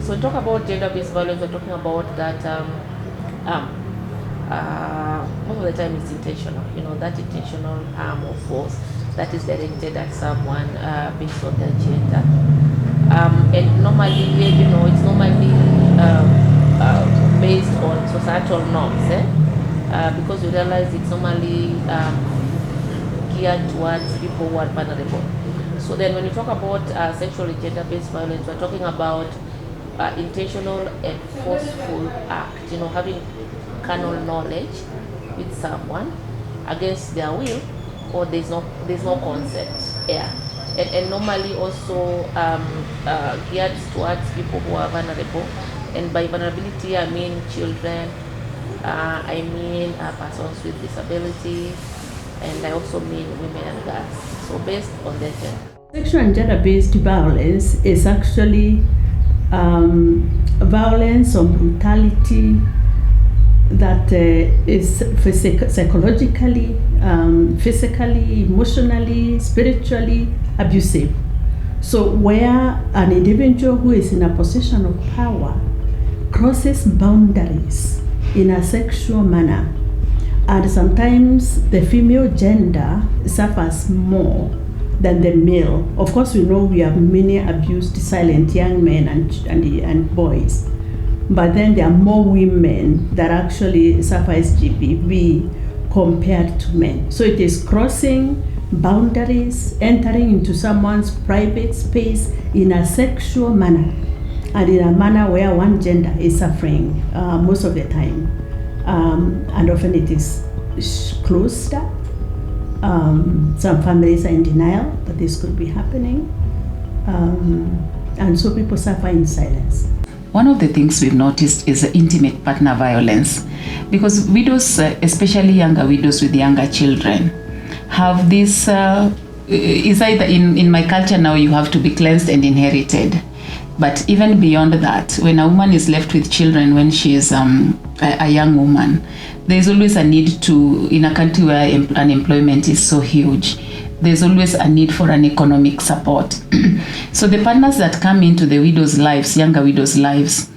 So we talk about gender-based violence, we're talking about that most of the time it's intentional, that intentional harm or force that is directed at someone based on their gender. And normally, it's normally based on societal norms, because we realize it's normally geared towards people who are vulnerable. So then when we talk about sexual and gender-based violence, we're talking about intentional and forceful act, having carnal knowledge with someone against their will, or there's no consent. Yeah. And normally also geared towards people who are vulnerable. And by vulnerability, I mean children, I mean persons with disabilities, and I also mean women and girls. So based on their gender. Sexual and gender-based violence is actually violence or brutality that is psychologically, physically, emotionally, spiritually abusive. So where an individual who is in a position of power crosses boundaries in a sexual manner, and sometimes the female gender suffers more than the male. Of course, we know we have many abused silent young men and boys, but then there are more women that actually suffer SGBV compared to men. So it is crossing boundaries, entering into someone's private space in a sexual manner, and in a manner where one gender is suffering most of the time, and often it is closed up. Some families are in denial that this could be happening, and so people suffer in silence. One of the things we've noticed is intimate partner violence, because widows, especially younger widows with younger children, have this, is either in my culture now you have to be cleansed and inherited. But even beyond that, when a woman is left with children when she is a young woman, there's always a need to, in a country where unemployment is so huge, there's always a need for an economic support. So the partners that come into the widows' lives, younger widows' lives,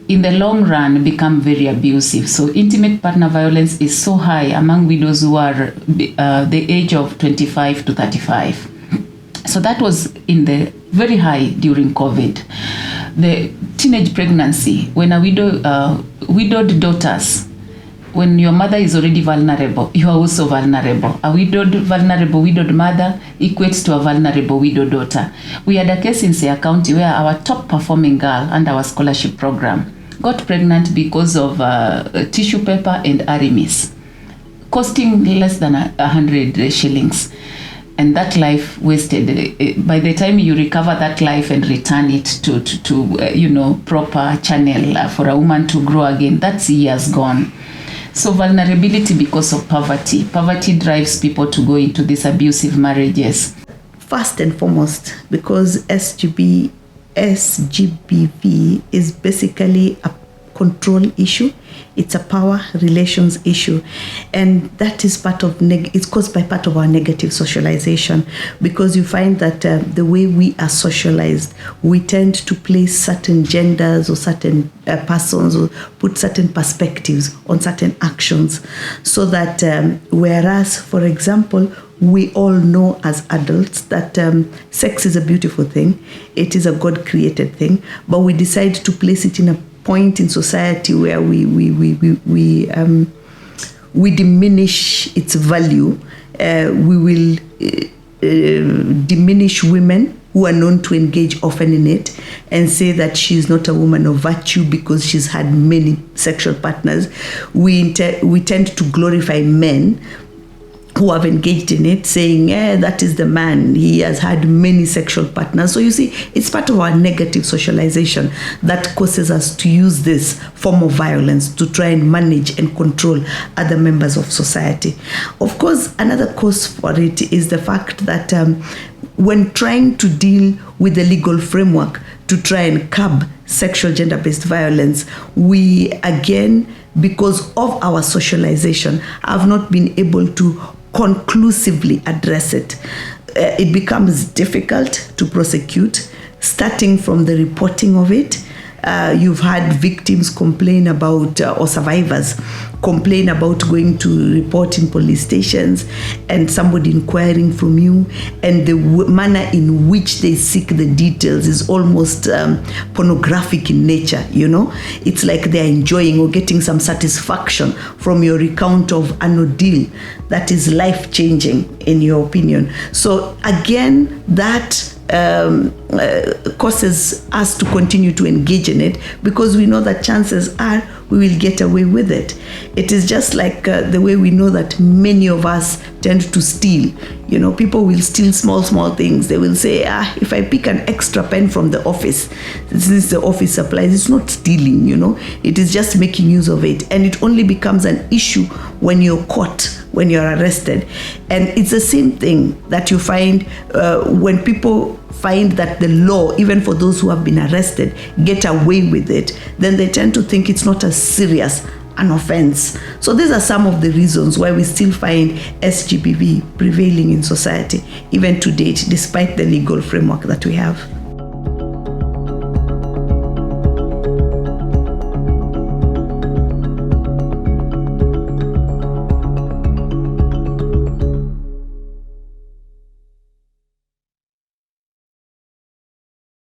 in the long run become very abusive. So intimate partner violence is so high among widows who are the age of 25 to 35. So that was in the very high during COVID. The teenage pregnancy, when a widowed daughters, when your mother is already vulnerable, you are also vulnerable. A vulnerable widowed mother equates to a vulnerable widowed daughter. We had a case in Siaya County where our top performing girl under our scholarship program got pregnant because of tissue paper and Arimis, costing less than 100 shillings. And that life wasted. By the time you recover that life and return it to proper channel for a woman to grow again, that's years gone. So vulnerability because of poverty. Poverty drives people to go into these abusive marriages. First and foremost, because SGBV is basically a control issue. It's a power relations issue, and that is part of it's caused by part of our negative socialization, because you find that the way we are socialized, we tend to place certain genders or certain persons or put certain perspectives on certain actions, so that whereas, for example, we all know as adults that sex is a beautiful thing, it is a God-created thing, but we decide to place it in a point in society where we diminish its value. We will diminish women who are known to engage often in it and say that she's not a woman of virtue because she's had many sexual partners. We tend to glorify men who have engaged in it, saying, that is the man, he has had many sexual partners. So you see, it's part of our negative socialization that causes us to use this form of violence to try and manage and control other members of society. Of course, another cause for it is the fact that when trying to deal with the legal framework to try and curb sexual gender-based violence, we, again, because of our socialization, have not been able to conclusively address it. It becomes difficult to prosecute, starting from the reporting of it, You've had victims complain about, or survivors complain about going to report in police stations and somebody inquiring from you, and the manner in which they seek the details is almost pornographic in nature, you know. It's like they're enjoying or getting some satisfaction from your recount of an ordeal that is life-changing in your opinion. So again, that causes us to continue to engage in it, because we know that chances are we will get away with it. It is just like the way we know that many of us tend to steal. You know, people will steal small things. They will say, if I pick an extra pen from the office, this is the office supplies, it's not stealing, you know. It is just making use of it. And it only becomes an issue when you're caught, when you're arrested. And it's the same thing that you find when people find that the law, even for those who have been arrested, get away with it, then they tend to think it's not as serious an offense. So these are some of the reasons why we still find SGBV prevailing in society, even to date, despite the legal framework that we have.